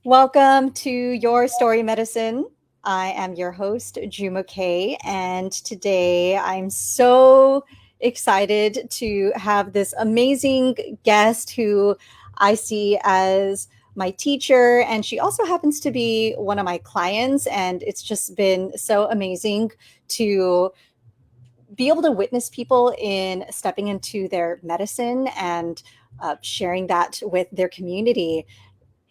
Welcome to Your Story Medicine. I am your host, Juma Kay, and today I'm so excited to have this amazing guest who I see as my teacher, and she also happens to be one of my clients, and it's just been so amazing to be able to witness people in stepping into their medicine and sharing that with their community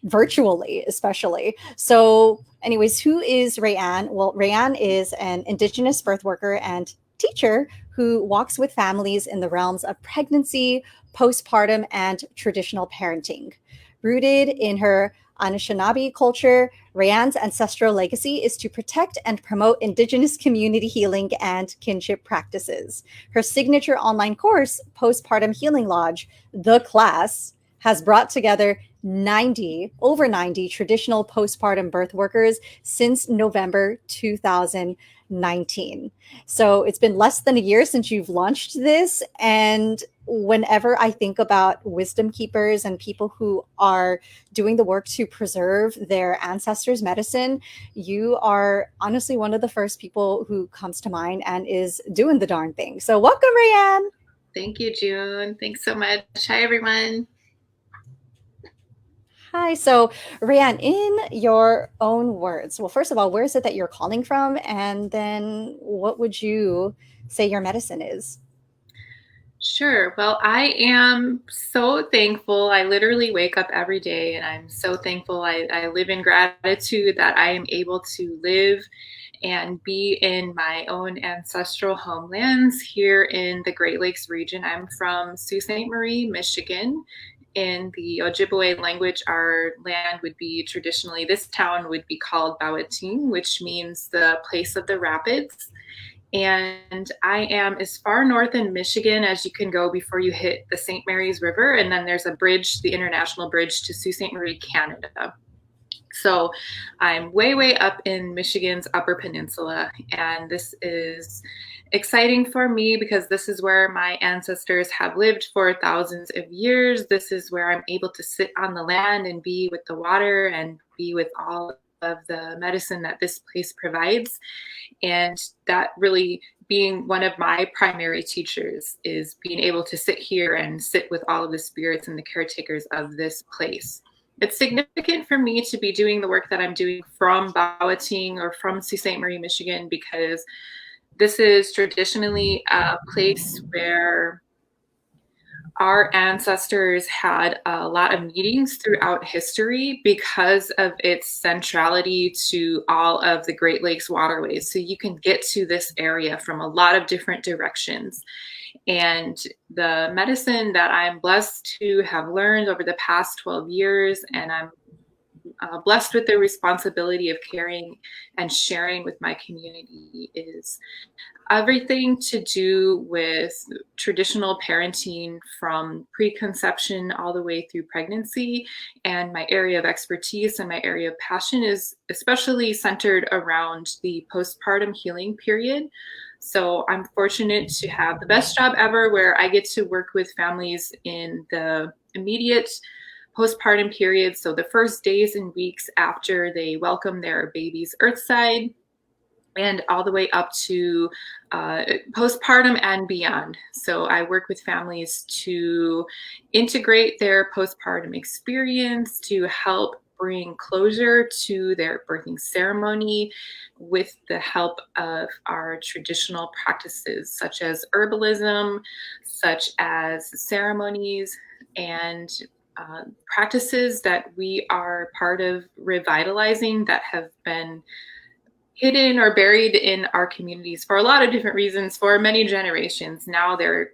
virtually, especially. So, anyways, who is Raeanne? Well, Raeanne is an Indigenous birth worker and teacher who walks with families in the realms of pregnancy, postpartum, and traditional parenting. Rooted in her Anishinaabe culture, Raeanne's ancestral legacy is to protect and promote Indigenous community healing and kinship practices. Her signature online course, Postpartum Healing Lodge, the class, has brought together over 90 traditional postpartum birth workers since November 2019. So it's been less than a year since you've launched this. And whenever I think about wisdom keepers and people who are doing the work to preserve their ancestors' medicine, you are honestly one of the first people who comes to mind and is doing the darn thing. So welcome, Raeanne. Thank you, June. Thanks so much. Hi, everyone. Hi. So, Raeanne, in your own words, well, first of all, where is it that you're calling from? And then what would you say your medicine is? Sure. Well, I am so thankful. I literally wake up every day and I'm so thankful. I live in gratitude that I am able to live and be in my own ancestral homelands here in the Great Lakes region. I'm from Sault Ste. Marie, Michigan. In the Ojibwe language, our land would be traditionally, this town would be called Bawating, which means the place of the rapids. And I am as far north in Michigan as you can go before you hit the St. Mary's River. And then there's a bridge, the international bridge to Sault Ste. Marie, Canada. So I'm way, way up in Michigan's Upper Peninsula. And this is exciting for me because this is where my ancestors have lived for thousands of years. This is where I'm able to sit on the land and be with the water and be with all of the medicine that this place provides. And that really being one of my primary teachers is being able to sit here and sit with all of the spirits and the caretakers of this place. It's significant for me to be doing the work that I'm doing from Bawating or from Sault Ste. Marie, Michigan, because this is traditionally a place where our ancestors had a lot of meetings throughout history because of its centrality to all of the Great Lakes waterways. So you can get to this area from a lot of different directions. And the medicine that I'm blessed to have learned over the past 12 years, and I'm blessed with the responsibility of caring and sharing with my community, is everything to do with traditional parenting from preconception all the way through pregnancy. And my area of expertise and my area of passion is especially centered around the postpartum healing period. So I'm fortunate to have the best job ever where I get to work with families in the immediate postpartum period. So the first days and weeks after they welcome their baby's earthside, and all the way up to postpartum and beyond. So I work with families to integrate their postpartum experience, to help bring closure to their birthing ceremony with the help of our traditional practices, such as herbalism, such as ceremonies, and practices that we are part of revitalizing that have been hidden or buried in our communities for a lot of different reasons for many generations. Now they're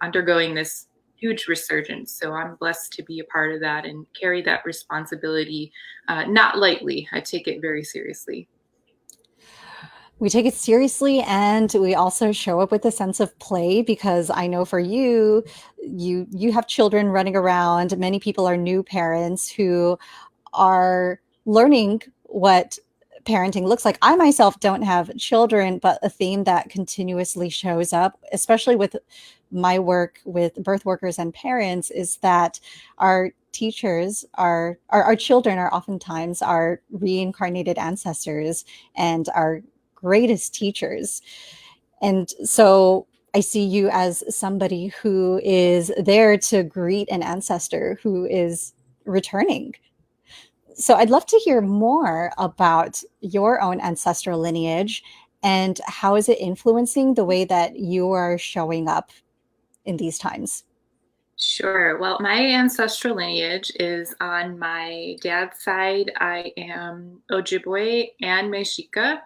undergoing this huge resurgence. So I'm blessed to be a part of that and carry that responsibility not lightly. I take it very seriously. We take it seriously, and we also show up with a sense of play, because I know for you, you have children running around. Many people are new parents who are learning what parenting looks like. I myself don't have children, but a theme that continuously shows up, especially with my work with birth workers and parents is that our teachers our children are oftentimes our reincarnated ancestors and our greatest teachers. And so I see you as somebody who is there to greet an ancestor who is returning. So I'd love to hear more about your own ancestral lineage and how is it influencing the way that you are showing up in these times? Sure. Well, my ancestral lineage is on my dad's side. I am Ojibwe and Mexica.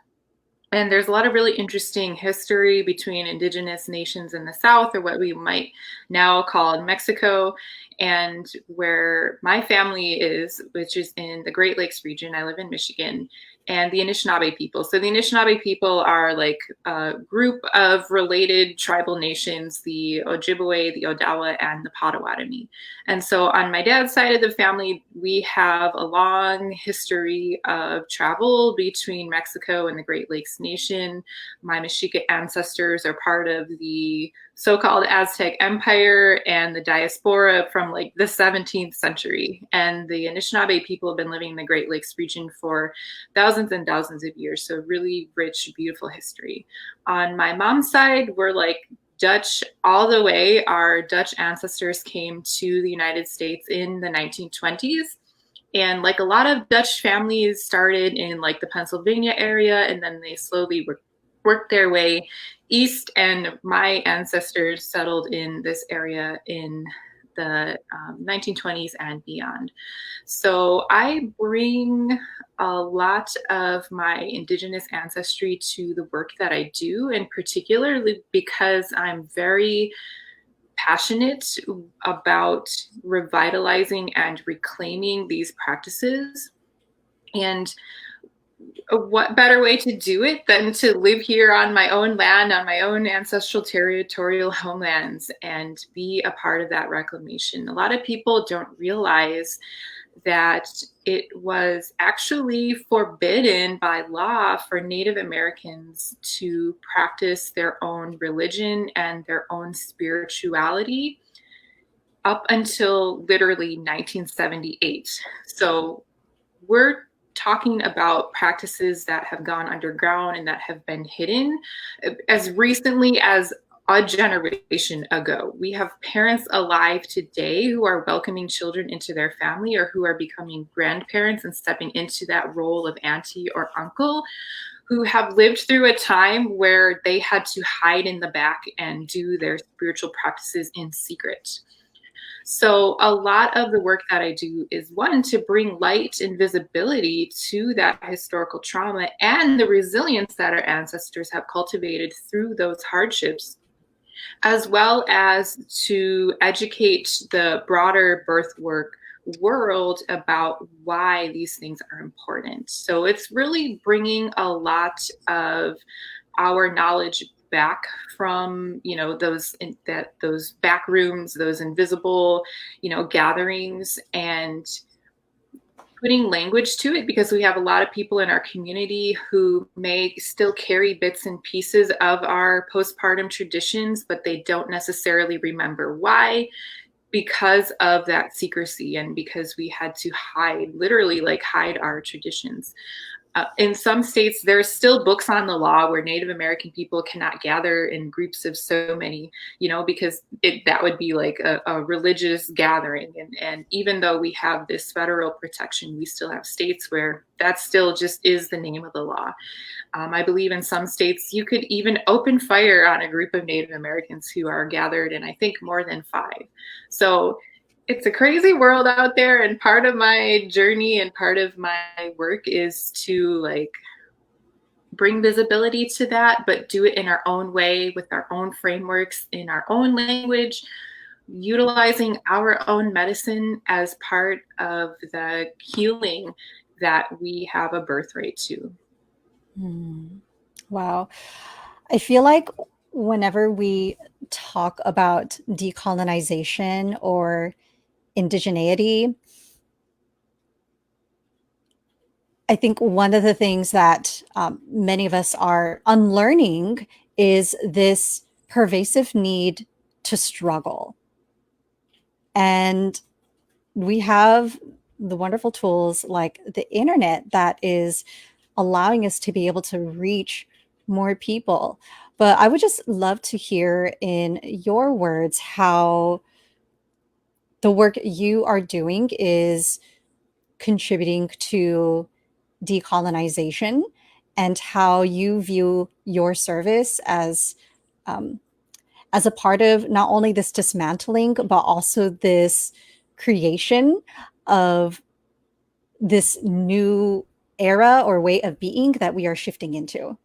And there's a lot of really interesting history between indigenous nations in the South, or what we might now call Mexico, and where my family is, which is in the Great Lakes region. I live in Michigan, and the Anishinaabe people. So the Anishinaabe people are like a group of related tribal nations, the Ojibwe, the Odawa, and the Potawatomi. And so on my dad's side of the family, we have a long history of travel between Mexico and the Great Lakes nation. My Mexica ancestors are part of the so-called Aztec Empire and the diaspora from like the 17th century. And the Anishinaabe people have been living in the Great Lakes region for thousands and thousands of years. So really rich, beautiful history. On my mom's side, we're like Dutch all the way. Our Dutch ancestors came to the United States in the 1920s. And like a lot of Dutch families started in like the Pennsylvania area, and then they slowly worked their way east. And my ancestors settled in this area in the 1920s and beyond. So I bring a lot of my Indigenous ancestry to the work that I do, and particularly because I'm very passionate about revitalizing and reclaiming these practices. And what better way to do it than to live here on my own land, on my own ancestral territorial homelands, and be a part of that reclamation. A lot of people don't realize that it was actually forbidden by law for Native Americans to practice their own religion and their own spirituality up until literally 1978. So we're talking about practices that have gone underground and that have been hidden as recently as a generation ago. We have parents alive today who are welcoming children into their family, or who are becoming grandparents and stepping into that role of auntie or uncle, who have lived through a time where they had to hide in the back and do their spiritual practices in secret. So a lot of the work that I do is, one, to bring light and visibility to that historical trauma and the resilience that our ancestors have cultivated through those hardships, as well as to educate the broader birth work world about why these things are important. So it's really bringing a lot of our knowledge back from, you know, those back rooms, those invisible, you know, gatherings, and putting language to it, because we have a lot of people in our community who may still carry bits and pieces of our postpartum traditions, but they don't necessarily remember why, because of that secrecy and because we had to hide, literally like hide our traditions. In some states, there's still books on the law where Native American people cannot gather in groups of so many, you know, because that would be like a religious gathering. And even though we have this federal protection, we still have states where that still just is the name of the law. I believe in some states you could even open fire on a group of Native Americans who are gathered in, I think, more than 5. So it's a crazy world out there, and part of my journey and part of my work is to like bring visibility to that, but do it in our own way, with our own frameworks, in our own language, utilizing our own medicine as part of the healing that we have a birthright to. Wow. I feel like whenever we talk about decolonization or indigeneity, I think one of the things that many of us are unlearning is this pervasive need to struggle. And we have the wonderful tools like the internet that is allowing us to be able to reach more people. But I would just love to hear in your words how the work you are doing is contributing to decolonization and how you view your service um, as a part of not only this dismantling, but also this creation of this new era or way of being that we are shifting into.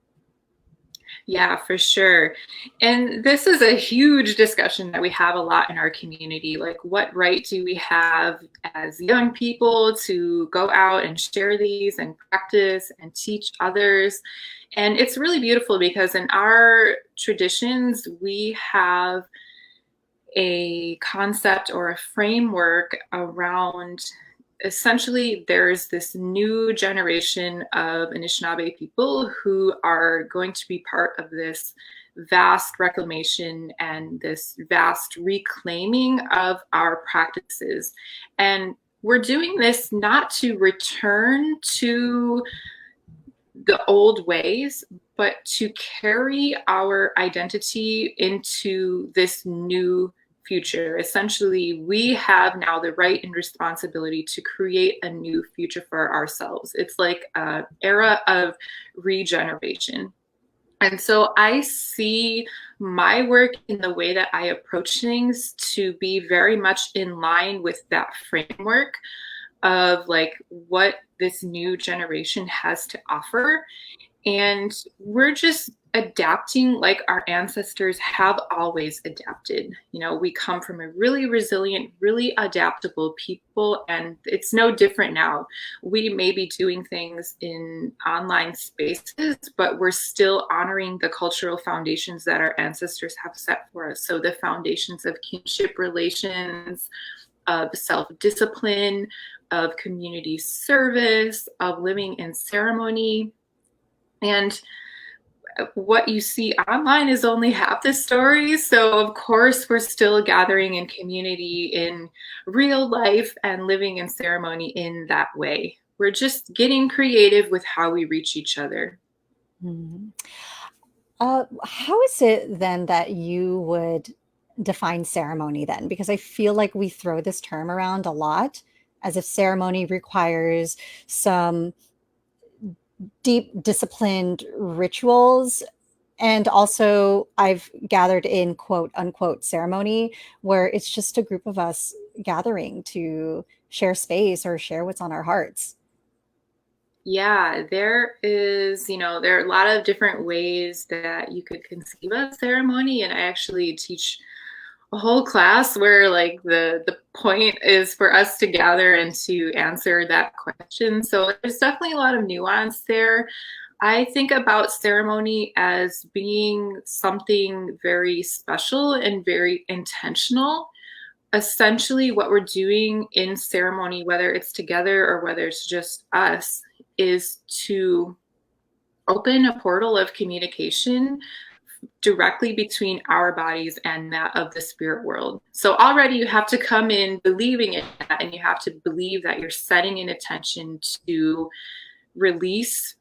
Yeah, for sure. And this is a huge discussion that we have a lot in our community. Like, what right do we have as young people to go out and share these and practice and teach others? And it's really beautiful because in our traditions, we have a concept or a framework around essentially there's this new generation of Anishinaabe people who are going to be part of this vast reclamation and this vast reclaiming of our practices. And we're doing this not to return to the old ways, but to carry our identity into this new future. Essentially, we have now the right and responsibility to create a new future for ourselves. It's like an era of regeneration. And so I see my work in the way that I approach things to be very much in line with that framework of like what this new generation has to offer. And we're just adapting like our ancestors have always adapted. You know, we come from a really resilient, really adaptable people, and it's no different now. We may be doing things in online spaces, but we're still honoring the cultural foundations that our ancestors have set for us. So the foundations of kinship relations, of self-discipline, of community service, of living in ceremony. And what you see online is only half the story. So, of course, we're still gathering in community in real life and living in ceremony in that way. We're just getting creative with how we reach each other. Mhm. How is it then that you would define ceremony then? Because I feel like we throw this term around a lot as if ceremony requires some deep, disciplined rituals. And also, I've gathered in quote unquote ceremony where it's just a group of us gathering to share space or share what's on our hearts. Yeah, there is, there are a lot of different ways that you could conceive of ceremony. And I actually teach a whole class where like the point is for us to gather and to answer that question. So there's definitely a lot of nuance there. I think about ceremony as being something very special and very intentional. Essentially, what we're doing in ceremony, whether it's together or whether it's just us, is to open a portal of communication directly between our bodies and that of the spirit world. So already you have to come in believing in that, and you have to believe that you're setting an intention to release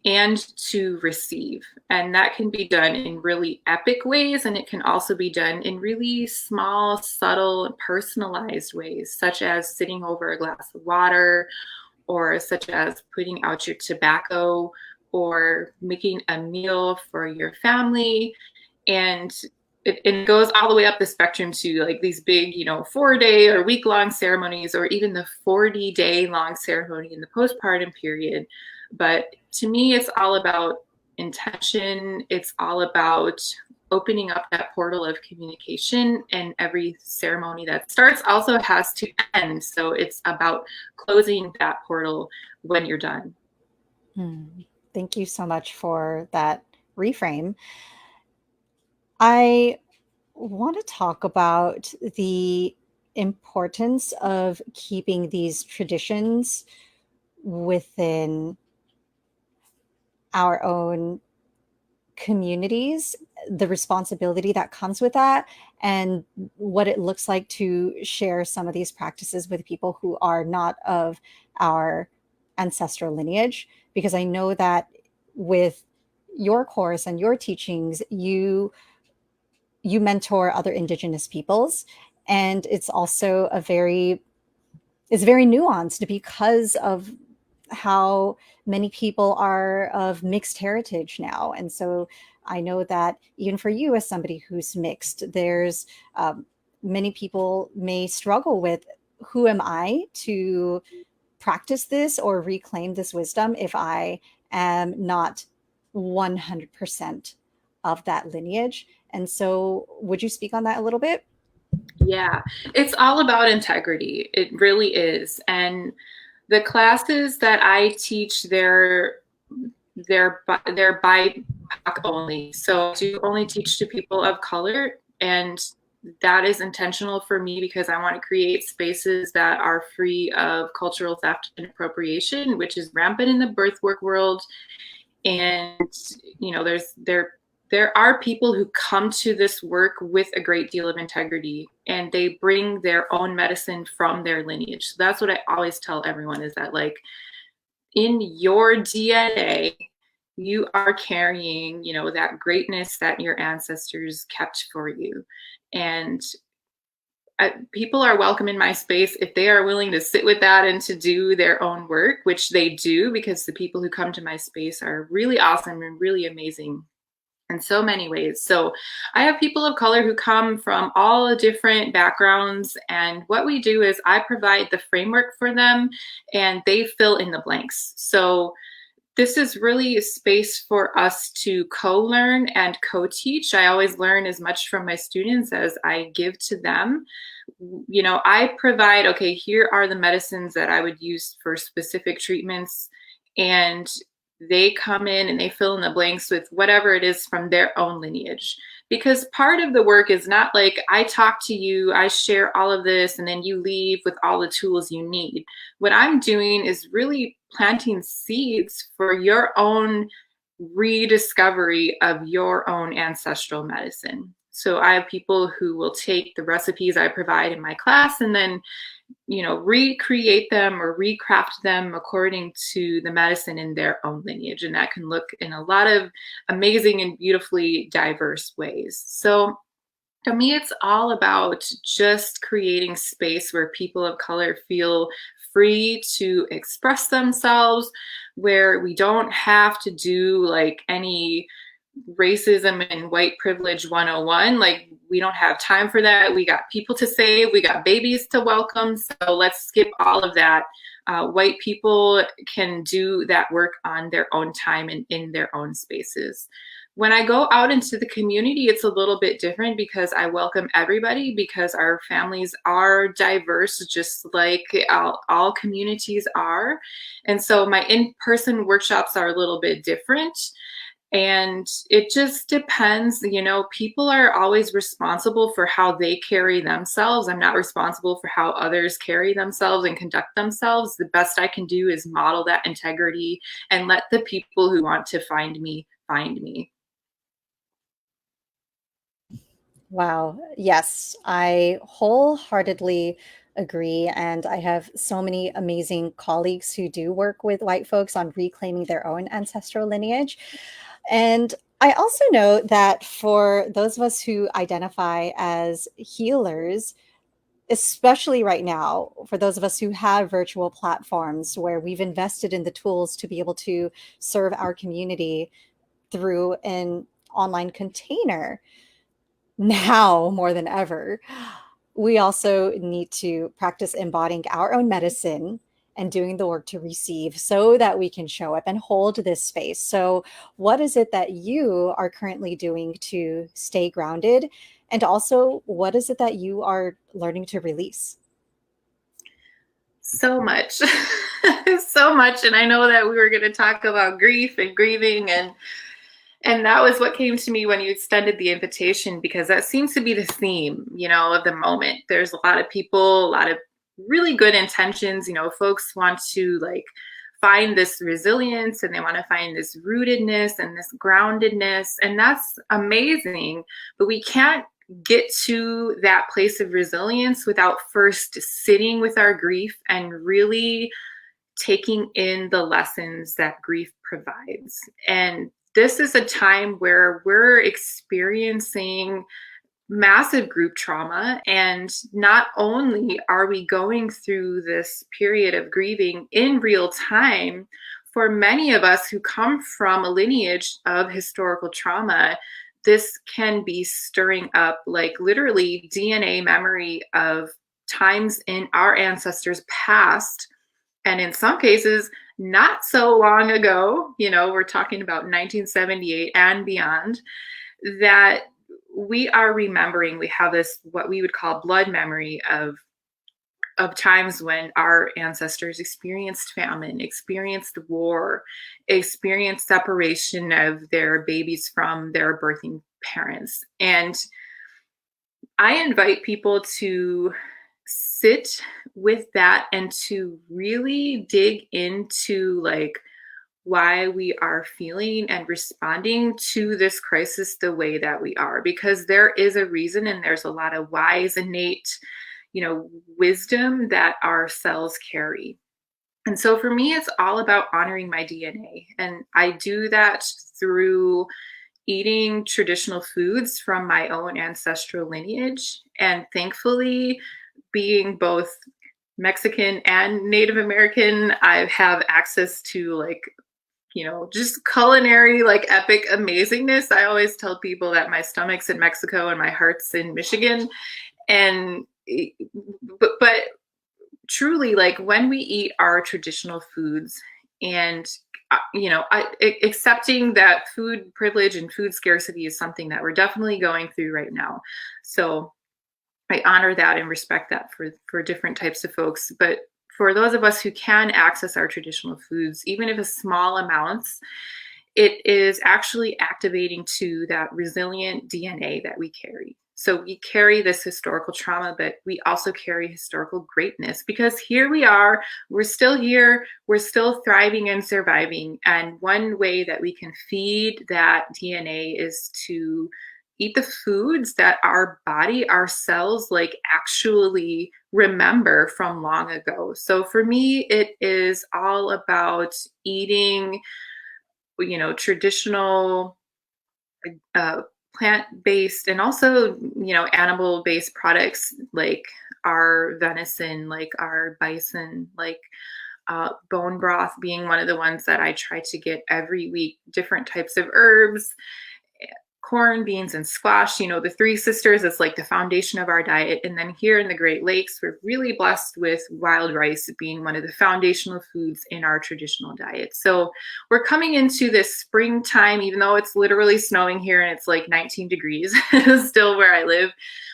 and to receive. And that can be done in really epic ways, and it can also be done in really small, subtle, personalized ways, such as sitting over a glass of water, or such as putting out your tobacco, or making a meal for your family. And it goes all the way up the spectrum to like these big, 4-day or week-long ceremonies, or even the 40-day long ceremony in the postpartum period. But to me, it's all about intention. It's all about opening up that portal of communication, and every ceremony that starts also has to end. So it's about closing that portal when you're done. Hmm. Thank you so much for that reframe. I want to talk about the importance of keeping these traditions within our own communities, the responsibility that comes with that, and what it looks like to share some of these practices with people who are not of our ancestral lineage. Because I know that with your course and your teachings, you mentor other Indigenous peoples, and it's very nuanced because of how many people are of mixed heritage now. And so I know that even for you, as somebody who's mixed, there's many people may struggle with, who am I to practice this or reclaim this wisdom if I am not 100% of that lineage? And so, would you speak on that a little bit? Yeah, it's all about integrity. It really is. And the classes that I teach, they're BIPOC only. So I do only teach to people of color, and that is intentional for me because I want to create spaces that are free of cultural theft and appropriation, which is rampant in the birth work world. And there are people who come to this work with a great deal of integrity, and they bring their own medicine from their lineage. So that's what I always tell everyone, is that, like, in your DNA, you are carrying, that greatness that your ancestors kept for you. And people are welcome in my space if they are willing to sit with that and to do their own work, which they do, because the people who come to my space are really awesome and really amazing in so many ways. So I have people of color who come from all different backgrounds, and what we do is I provide the framework for them and they fill in the blanks. So this is really a space for us to co-learn and co-teach. I always learn as much from my students as I give to them. I provide, okay, here are the medicines that I would use for specific treatments, and they come in and they fill in the blanks with whatever it is from their own lineage. Because part of the work is not like I talk to you, I share all of this, and then you leave with all the tools you need. What I'm doing is really planting seeds for your own rediscovery of your own ancestral medicine. So I have people who will take the recipes I provide in my class and then, recreate them or recraft them according to the medicine in their own lineage. And that can look in a lot of amazing and beautifully diverse ways. So to me, it's all about just creating space where people of color feel free to express themselves, where we don't have to do like any racism and white privilege 101. Like, we don't have time for that. We got people to save, we got babies to welcome. So let's skip all of that. White people can do that work on their own time and in their own spaces. When I go out into the community, it's a little bit different because I welcome everybody, because our families are diverse, just like all communities are. And so my in-person workshops are a little bit different. And it just depends. People are always responsible for how they carry themselves. I'm not responsible for how others carry themselves and conduct themselves. The best I can do is model that integrity and let the people who want to find me find me. Wow. Yes, I wholeheartedly agree. And I have so many amazing colleagues who do work with white folks on reclaiming their own ancestral lineage. And I also know that for those of us who identify as healers, especially right now, for those of us who have virtual platforms where we've invested in the tools to be able to serve our community through an online container, now more than ever, we also need to practice embodying our own medicine and doing the work to receive so that we can show up and hold this space. So, what is it that you are currently doing to stay grounded? And also, what is it that you are learning to release? So much. So much. And I know that we were going to talk about grief and grieving, and that was what came to me when you extended the invitation, because that seems to be the theme, of the moment. There's a lot of people, a lot of really good intentions. Folks want to, like, find this resilience and they want to find this rootedness and this groundedness. And that's amazing. But we can't get to that place of resilience without first sitting with our grief and really taking in the lessons that grief provides. And this is a time where we're experiencing massive group trauma. And not only are we going through this period of grieving in real time, for many of us who come from a lineage of historical trauma, this can be stirring up like literally DNA memory of times in our ancestors' past. And in some cases, not so long ago, we're talking about 1978 and beyond, that we are remembering. We have this, what we would call blood memory of times when our ancestors experienced famine, experienced war, experienced separation of their babies from their birthing parents. And I invite people to sit with that and to really dig into like why we are feeling and responding to this crisis the way that we are, because there is a reason and there's a lot of wise, innate, wisdom that our cells carry. And so for me, it's all about honoring my DNA. And I do that through eating traditional foods from my own ancestral lineage. And thankfully, being both Mexican and Native American, I have access to like, just culinary, like epic amazingness. I always tell people that my stomach's in Mexico and my heart's in Michigan. And, but truly, like when we eat our traditional foods and, accepting that food privilege and food scarcity is something that we're definitely going through right now. So I honor that and respect that for different types of folks. But for those of us who can access our traditional foods, even if it's small amounts, it is actually activating to that resilient DNA that we carry. So we carry this historical trauma, but we also carry historical greatness, because here we are, we're still here, we're still thriving and surviving. And one way that we can feed that DNA is to eat the foods that our body, our cells, like actually remember from long ago. So for me, it is all about eating, traditional plant-based and also, animal-based products like our venison, like our bison, like bone broth being one of the ones that I try to get every week, different types of herbs, corn, beans, and squash. The three sisters is like the foundation of our diet. And then here in the Great Lakes, we're really blessed with wild rice being one of the foundational foods in our traditional diet. So we're coming into this springtime, even though it's literally snowing here and it's like 19 degrees still where I live,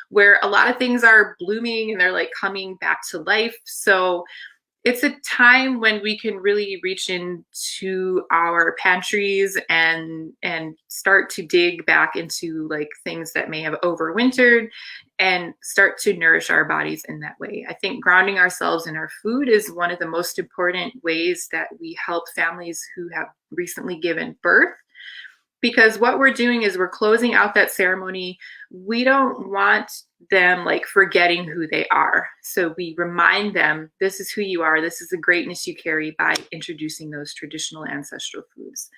where a lot of things are blooming and they're like coming back to life. So it's a time when we can really reach into our pantries and start to dig back into like things that may have overwintered and start to nourish our bodies in that way. I think grounding ourselves in our food is one of the most important ways that we help families who have recently given birth, because what we're doing is we're closing out that ceremony. We don't want them like forgetting who they are. So we remind them, this is who you are. This is the greatness you carry, by introducing those traditional ancestral foods.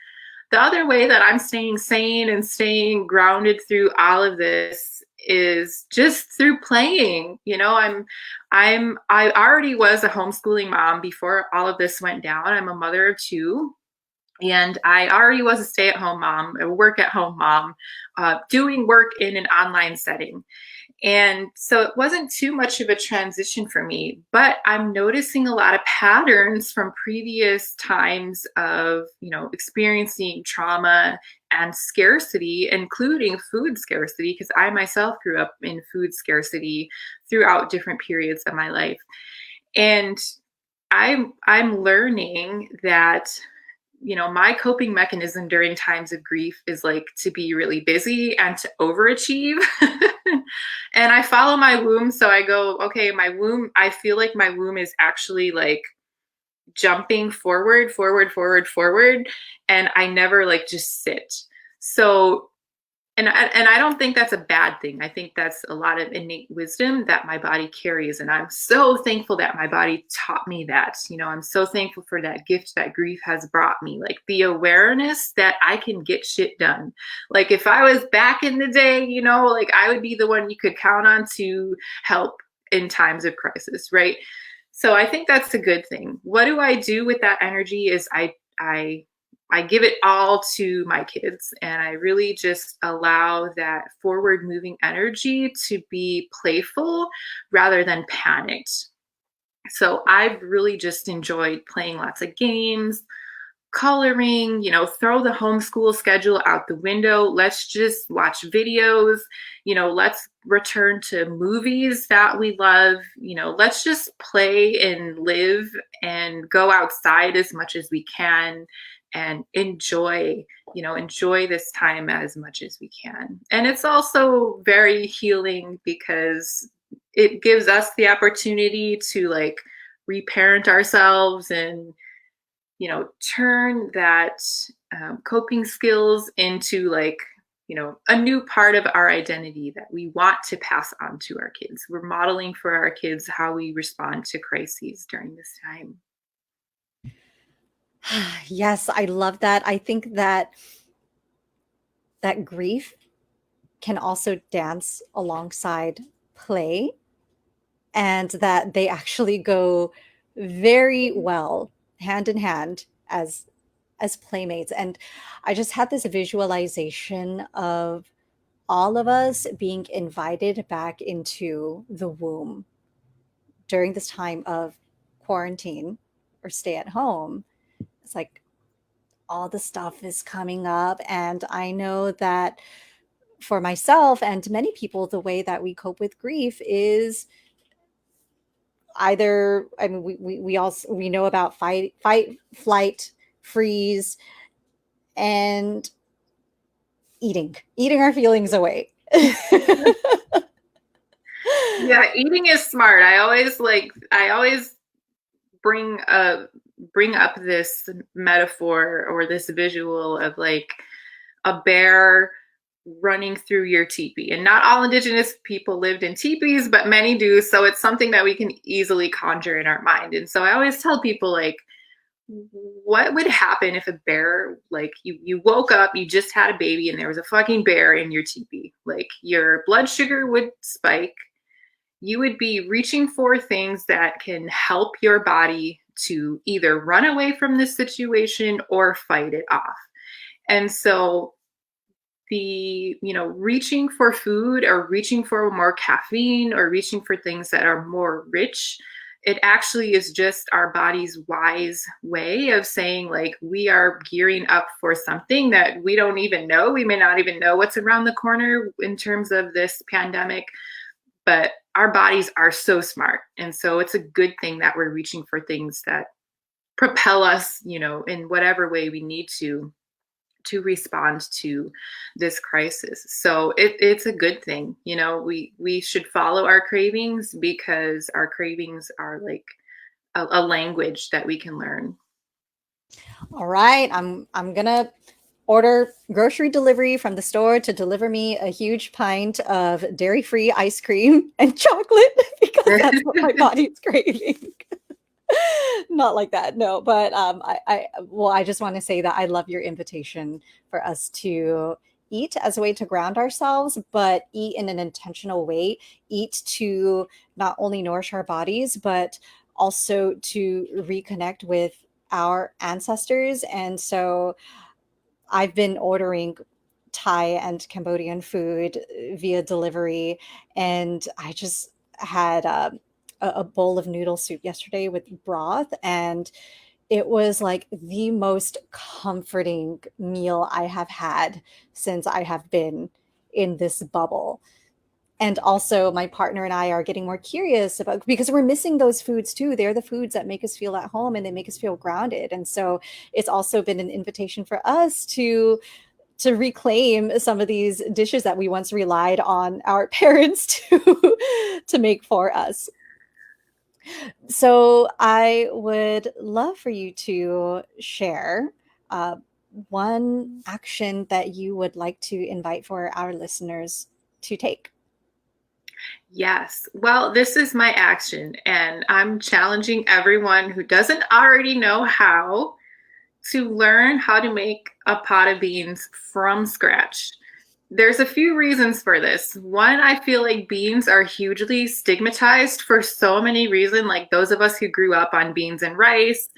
The other way that I'm staying sane and staying grounded through all of this is just through playing. I already was a homeschooling mom before all of this went down. I'm a mother of two. And I already was a stay-at-home mom, a work-at-home mom, doing work in an online setting. And so it wasn't too much of a transition for me, but I'm noticing a lot of patterns from previous times of, experiencing trauma and scarcity, including food scarcity, because I myself grew up in food scarcity throughout different periods of my life. And I'm learning that my coping mechanism during times of grief is like to be really busy and to overachieve. And I follow my womb. So I go, okay, my womb, I feel like my womb is actually like jumping forward, forward, forward, forward, and I never like just sit. So and I don't think that's a bad thing. I think that's a lot of innate wisdom that my body carries. And I'm so thankful that my body taught me that. I'm so thankful for that gift that grief has brought me. Like the awareness that I can get shit done. Like if I was back in the day, like I would be the one you could count on to help in times of crisis, right? So I think that's a good thing. What do I do with that energy is I give it all to my kids, and I really just allow that forward moving energy to be playful rather than panicked. So I've really just enjoyed playing lots of games, coloring, throw the homeschool schedule out the window. Let's just watch videos, let's return to movies that we love, let's just play and live and go outside as much as we can and enjoy this time as much as we can. And it's also very healing because it gives us the opportunity to like reparent ourselves and turn that coping skills into like a new part of our identity that we want to pass on to our kids. We're modeling for our kids how we respond to crises during this time. Yes, I love that. I think that grief can also dance alongside play, and that they actually go very well hand in hand as playmates. And I just had this visualization of all of us being invited back into the womb during this time of quarantine or stay at home. It's like all the stuff is coming up. And I know that for myself and many people, the way that we cope with grief is either, I mean, we know about fight, flight, freeze, and eating our feelings away. Yeah, eating is smart. I always bring up this metaphor or this visual of like a bear running through your teepee. And not all Indigenous people lived in teepees, but many do. So it's something that we can easily conjure in our mind. And so I always tell people like, what would happen if a bear, like you woke up, you just had a baby and there was a fucking bear in your teepee? Like your blood sugar would spike. You would be reaching for things that can help your body to either run away from this situation or fight it off. And so reaching for food or reaching for more caffeine or reaching for things that are more rich, it actually is just our body's wise way of saying like we are gearing up for something that we don't even know. We may not even know what's around the corner in terms of this pandemic, but our bodies are so smart. And so it's a good thing that we're reaching for things that propel us, in whatever way we need to respond to this crisis. So it's a good thing. We should follow our cravings because our cravings are like a language that we can learn. All right, I'm gonna order grocery delivery from the store to deliver me a huge pint of dairy-free ice cream and chocolate because that's what my body's craving. Not like that, no. But I just want to say that I love your invitation for us to eat as a way to ground ourselves, but eat in an intentional way. Eat to not only nourish our bodies, but also to reconnect with our ancestors. And so I've been ordering Thai and Cambodian food via delivery, and I just had a bowl of noodle soup yesterday with broth, and it was like the most comforting meal I have had since I have been in this bubble. And also, my partner and I are getting more curious about because we're missing those foods too. They're the foods that make us feel at home and they make us feel grounded. And so, it's also been an invitation for us to reclaim some of these dishes that we once relied on our parents to make for us. So I would love for you to share uh, one action that you would like to invite for our listeners to take. Yes. Well, this is my action, and I'm challenging everyone who doesn't already know how to learn how to make a pot of beans from scratch. There's a few reasons for this. One, I feel like beans are hugely stigmatized for so many reasons, like those of us who grew up on beans and rice.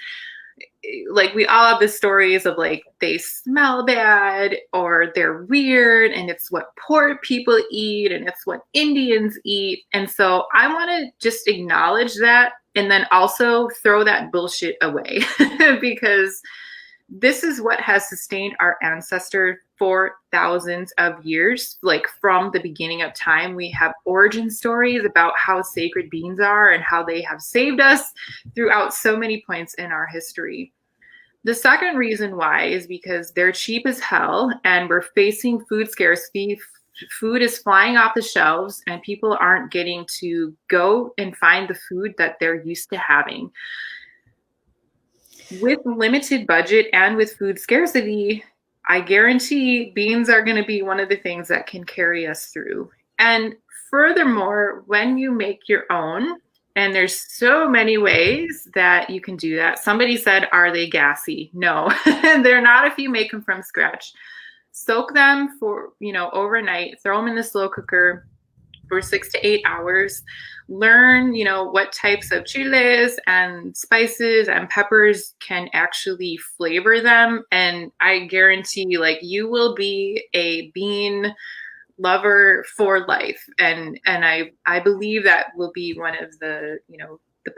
Like we all have the stories of like they smell bad or they're weird and it's what poor people eat and it's what Indians eat. And so I want to just acknowledge that and then also throw that bullshit away because this is what has sustained our ancestors for thousands of years. Like from the beginning of time, we have origin stories about how sacred beings are and how they have saved us throughout so many points in our history. The second reason why is because they're cheap as hell and we're facing food scarcity. Food is flying off the shelves and people aren't getting to go and find the food that they're used to having. With limited budget and with food scarcity, I guarantee beans are going to be one of the things that can carry us through. And furthermore, when you make your own, and there's so many ways that you can do that. Somebody said, are they gassy? No, they're not if you make them from scratch. Soak them for, overnight, throw them in the slow cooker for 6 to 8 hours. Learn, what types of chiles and spices and peppers can actually flavor them. And I guarantee like you will be a bean lover for life. And I believe that will be one of the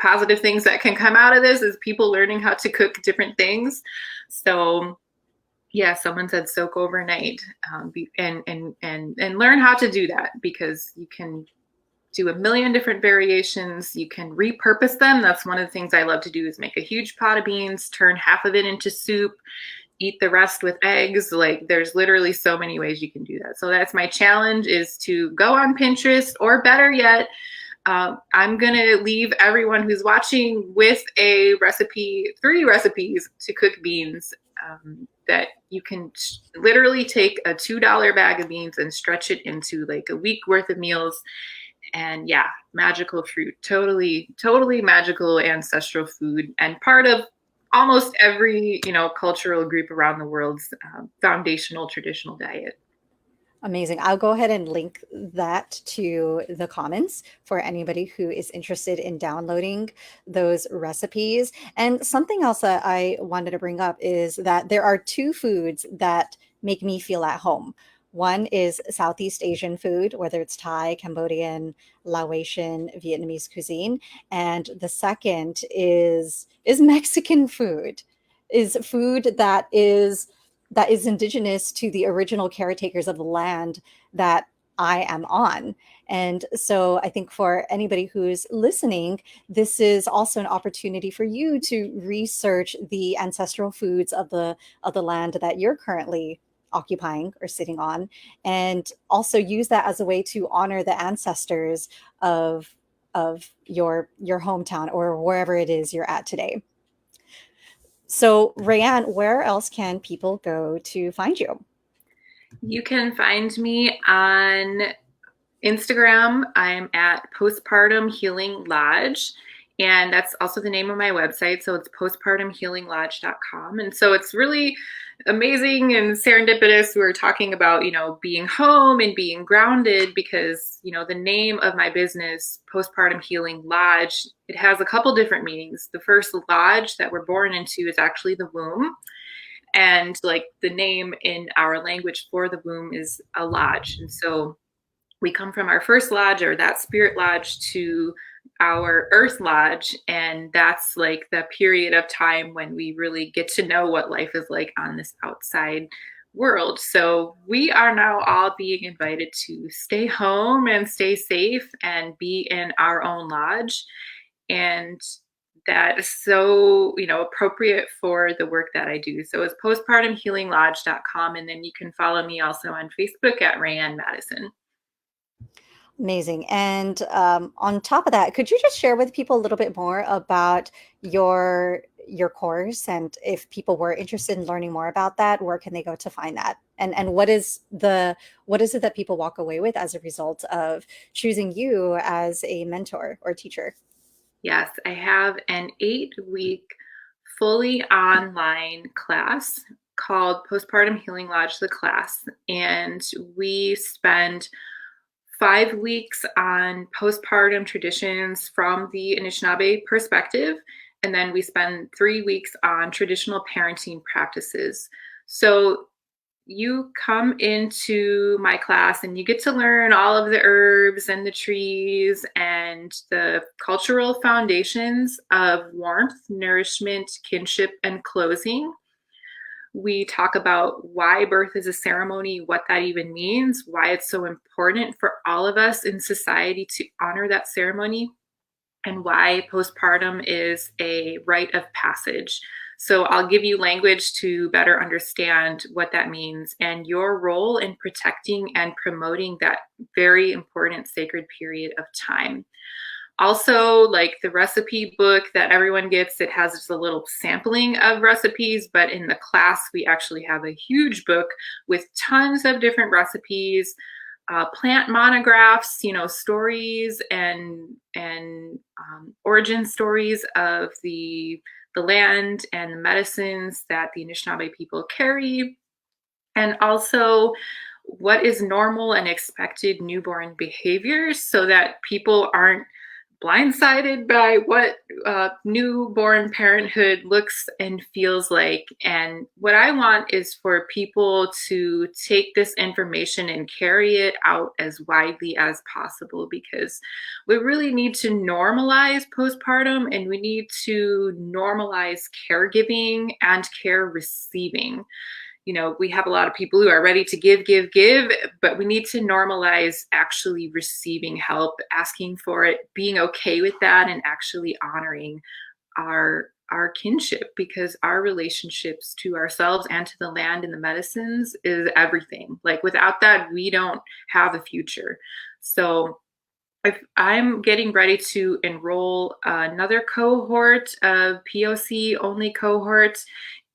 positive things that can come out of this is people learning how to cook different things. So yeah, someone said soak overnight, and learn how to do that because you can do a million different variations. You can repurpose them. That's one of the things I love to do is make a huge pot of beans, turn half of it into soup, eat the rest with eggs. Like there's literally so many ways you can do that. So that's my challenge is to go on Pinterest or better yet, I'm going to leave everyone who's watching with a recipe, 3 recipes to cook beans that you can literally take a $2 bag of beans and stretch it into like a week worth of meals. And yeah, magical fruit, totally magical ancestral food and part of almost every, cultural group around the world's foundational traditional diet. Amazing. I'll go ahead and link that to the comments for anybody who is interested in downloading those recipes. And something else that I wanted to bring up is that there are 2 foods that make me feel at home. One is Southeast Asian food, whether it's Thai, Cambodian, Laotian, Vietnamese cuisine, and the second is Mexican food. Is food that is indigenous to the original caretakers of the land that I am on. And so I think for anybody who's listening, this is also an opportunity for you to research the ancestral foods of the land that you're currently occupying or sitting on, and also use that as a way to honor the ancestors of your hometown or wherever it is you're at today. So, Rayanne, where else can people go to find you? You can find me on Instagram. I'm at Postpartum Healing Lodge. And that's also the name of my website. So it's postpartumhealinglodge.com. And so it's really amazing and serendipitous. We were talking about, being home and being grounded because, the name of my business, Postpartum Healing Lodge, it has a couple different meanings. The first lodge that we're born into is actually the womb. And like the name in our language for the womb is a lodge. And so we come from our first lodge or that spirit lodge to our earth lodge. And that's like the period of time when we really get to know what life is like on this outside world. So we are now all being invited to stay home and stay safe and be in our own lodge. And that is so, appropriate for the work that I do. So it's postpartumhealinglodge.com. And then you can follow me also on Facebook at Raeanne Madison. Amazing. And on top of that, could you just share with people a little bit more about your course, and if people were interested in learning more about that, where can they go to find that? And what is it that people walk away with as a result of choosing you as a mentor or teacher? Yes, I have an 8-week fully online class called Postpartum Healing Lodge, the class. And we spend 5 weeks on postpartum traditions from the Anishinaabe perspective. And then we spend 3 weeks on traditional parenting practices. So you come into my class and you get to learn all of the herbs and the trees and the cultural foundations of warmth, nourishment, kinship, and closing. We talk about why birth is a ceremony, what that even means, why it's so important for all of us in society to honor that ceremony, and why postpartum is a rite of passage. So I'll give you language to better understand what that means and your role in protecting and promoting that very important sacred period of time. Also, like the recipe book that everyone gets, it has just a little sampling of recipes, but in the class, we actually have a huge book with tons of different recipes, plant monographs, stories and origin stories of the land and the medicines that the Anishinaabe people carry, and also what is normal and expected newborn behaviors so that people aren't blindsided by what newborn parenthood looks and feels like. And what I want is for people to take this information and carry it out as widely as possible, because we really need to normalize postpartum and we need to normalize caregiving and care receiving. We have a lot of people who are ready to give, but we need to normalize actually receiving help, asking for it, being okay with that, and actually honoring our kinship, because our relationships to ourselves and to the land and the medicines is everything. Like without that, we don't have a future. So if I'm getting ready to enroll another cohort of POC only cohort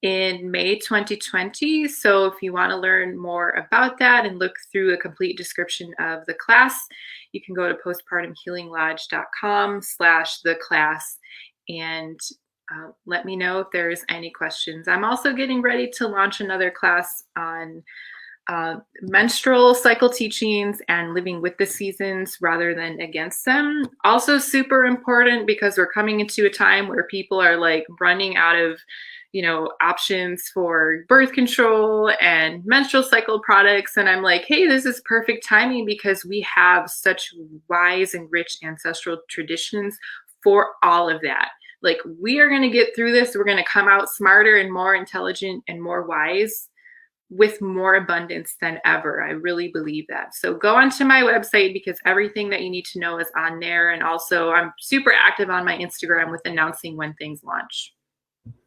in May 2020. So if you want to learn more about that and look through a complete description of the class, you can go to postpartumhealinglodge.com/the class and let me know if there's any questions. I'm also getting ready to launch another class on menstrual cycle teachings and living with the seasons rather than against them. Also super important because we're coming into a time where people are like running out of options for birth control and menstrual cycle products. And I'm like, hey, this is perfect timing because we have such wise and rich ancestral traditions for all of that. Like, we are going to get through this. We're going to come out smarter and more intelligent and more wise with more abundance than ever. I really believe that. So go onto my website because everything that you need to know is on there. And also I'm super active on my Instagram with announcing when things launch.